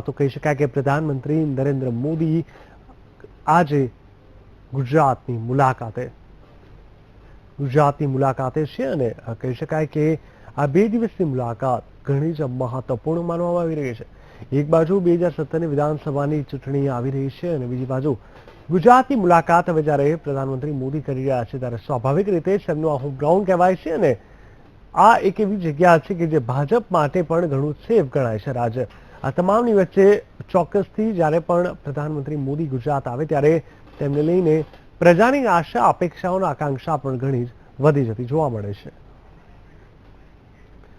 તો કહી શકાય કે પ્રધાનમંત્રી નરેન્દ્ર મોદી આજે ગુજરાતની મુલાકાતે છે અને કહી શકાય કે આ 2 દિવસની મુલાકાત ઘણી જ મહત્વપૂર્ણ માનવામાં આવી રહી છે। એક બાજુ 2017ની વિધાનસભાની ચૂંટણી આવી રહી છે અને બીજી બાજુ ગુજરાતની મુલાકાત હવે જ્યારે પ્રધાનમંત્રી મોદી કરી રહ્યા છે ત્યારે સ્વાભાવિક રીતે જ તેમનું આ હોમગ્રાઉન્ડ કહેવાય છે અને આ એક એવી જગ્યા છે કે જે ભાજપ માટે પણ ઘણું સેફ ગણાય છે રાજ્ય। આ તમામની વચ્ચે ચોક્કસથી જ્યારે પણ પ્રધાનમંત્રી મોદી ગુજરાત આવે ત્યારે તેમને લઈને પ્રજાની આશા અપેક્ષાઓ અને આકાંક્ષા પણ ઘણી જ વધી જતી જોવા મળે છે।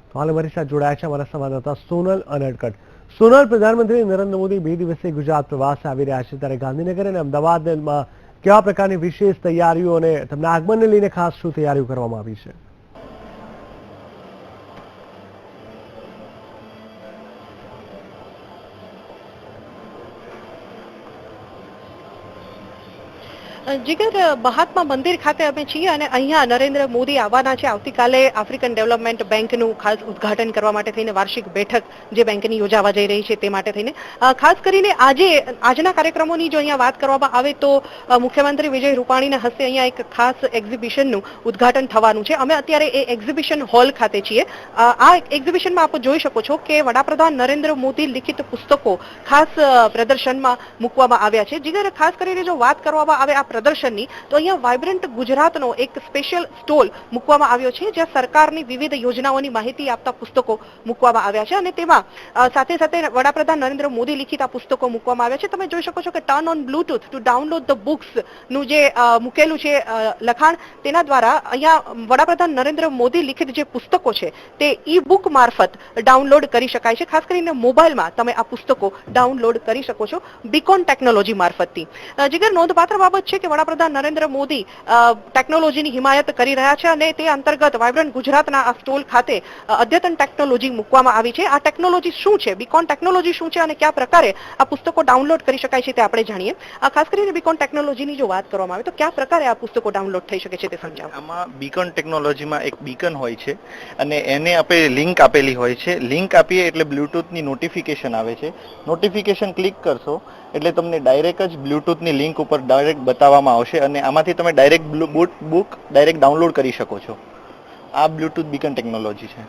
તો હાલ અમારી સાથે જોડાયા છે અમારા સંવાદદાતા સોનલ અનડકટ। સોનલ, પ્રધાનમંત્રી નરેન્દ્ર મોદી 2 દિવસીય ગુજરાત પ્રવાસે આવી રહ્યા છે ત્યારે ગાંધીનગર અને અમદાવાદમાં કેવા પ્રકારની વિશેષ તૈયારીઓ અને તેમના આગમનને લઈને ખાસ શું તૈયારીઓ કરવામાં આવી છે? જીગર, મહાત્મા મંદિર ખાતે અમે છીએ અને અહીંયા નરેન્દ્ર મોદી આવવાના છે। આવતીકાલે આફ્રિકન ડેવલપમેન્ટ બેંકનું ખાસ ઉદ્ઘાટન કરવા માટે થઈને વાર્ષિક બેઠક જે બેંકની યોજાવા જઈ રહી છે તે માટે થઈને ખાસ કરીને આજના કાર્યક્રમોની જો અહીંયા વાત કરવામાં આવે તો મુખ્યમંત્રી વિજય રૂપાણીના હસ્તે અહીંયા એક ખાસ એક્ઝિબિશનનું ઉદ્ઘાટન થવાનું છે। અમે અત્યારે એ એક્ઝિબિશન હોલ ખાતે છીએ। આ એક્ઝિબિશનમાં આપ જોઈ શકો છો કે વડાપ્રધાન નરેન્દ્ર મોદી લિખિત પુસ્તકો ખાસ પ્રદર્શનમાં મૂકવામાં આવ્યા છે। જીગર, ખાસ કરીને જો વાત કરવામાં આવે પ્રદર્શનની તો અહીંયા વાઇબ્રન્ટ ગુજરાતનો એક સ્પેશિયલ સ્ટોલ મૂકવામાં આવ્યો છે જ્યાં સરકારની વિવિધ યોજનાઓની માહિતી આપતા પુસ્તકો મૂકવામાં આવ્યા છે અને તેમાં સાથે સાથે વડાપ્રધાન નરેન્દ્ર મોદી લિખિત આ પુસ્તકો મૂકવામાં આવ્યા છે। તમે જોઈ શકો છો કે turn on Bluetooth two download the books નું જે મૂકેલું છે લખાણ, તેના દ્વારા અહીંયા વડાપ્રધાન નરેન્દ્ર મોદી લિખિત જે પુસ્તકો છે તે ઈ બુક મારફત ડાઉનલોડ કરી શકાય છે। ખાસ કરીને મોબાઈલમાં તમે આ પુસ્તકો ડાઉનલોડ કરી શકો છો બીકોન ટેકનોલોજી મારફતથી। જીગર, નોંધપાત્ર બાબત છે કે વડાપ્રધાન નરેન્દ્ર મોદી ટેકનોલોજીની હિમાયત કરી રહ્યા છે અને તે અંતર્ગત વાઇબ્રન્ટ ગુજરાતના આ સ્ટોલ ખાતે અદ્યતન ટેકનોલોજી મૂકવામાં આવી છે। આ ટેકનોલોજી શું છે, બીકોન ટેકનોલોજી શું છે અને કયા પ્રકારે આ પુસ્તકો ડાઉનલોડ કરી શકાય છે તે આપણે જાણીએ। ખાસ કરીને બીકોન ટેકનોલોજીની જો વાત કરવામાં આવે તો કયા પ્રકારે આ પુસ્તકો ડાઉનલોડ થઈ શકે છે તે સમજાવો। આમાં બીકોન ટેકનોલોજીમાં એક બીકન હોય છે અને એને આપણે લિંક આપેલી હોય છે। લિંક આપીએ એટલે બ્લૂટૂથની નોટિફિકેશન આવે છે। નોટિફિકેશન ક્લિક કરશો એટલે તમને ડાયરેક્ટ જ બ્લૂટૂથની લિંક ઉપર ડાયરેક્ટ બતાવવામાં આવશે અને આમાંથી તમે ડાયરેક્ટ બુક ડાયરેક્ટ ડાઉનલોડ કરી શકો છો। આ બ્લૂટૂથ બીકન ટેકનોલોજી છે।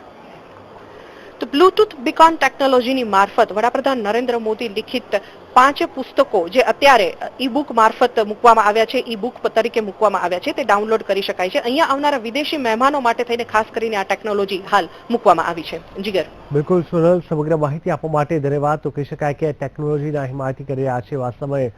તો બ્લૂટૂથ બીકોન ટેકનોલોજીની મારફત વડાપ્રધાન નરેન્દ્ર મોદી લિખિત 5 પુસ્તકો જે અત્યારે ઈ બુક મારફત મૂકવામાં આવ્યા છે, ઈ બુક તરીકે મૂકવામાં આવ્યા છે, તે ડાઉનલોડ કરી શકાય છે। અહીંયા આવનારા વિદેશી મહેમાનો માટે થઈને ખાસ કરીને આ ટેકનોલોજી હાલ મૂકવામાં આવી છે। જીગર, બિલકુલ સોનલ, સમગ્ર માહિતી આપવા માટે ધન્યવાદ। તો કહી શકાય કે ટેકનોલોજીના હિમાયતી કરી રહ્યા છે। આ સમયે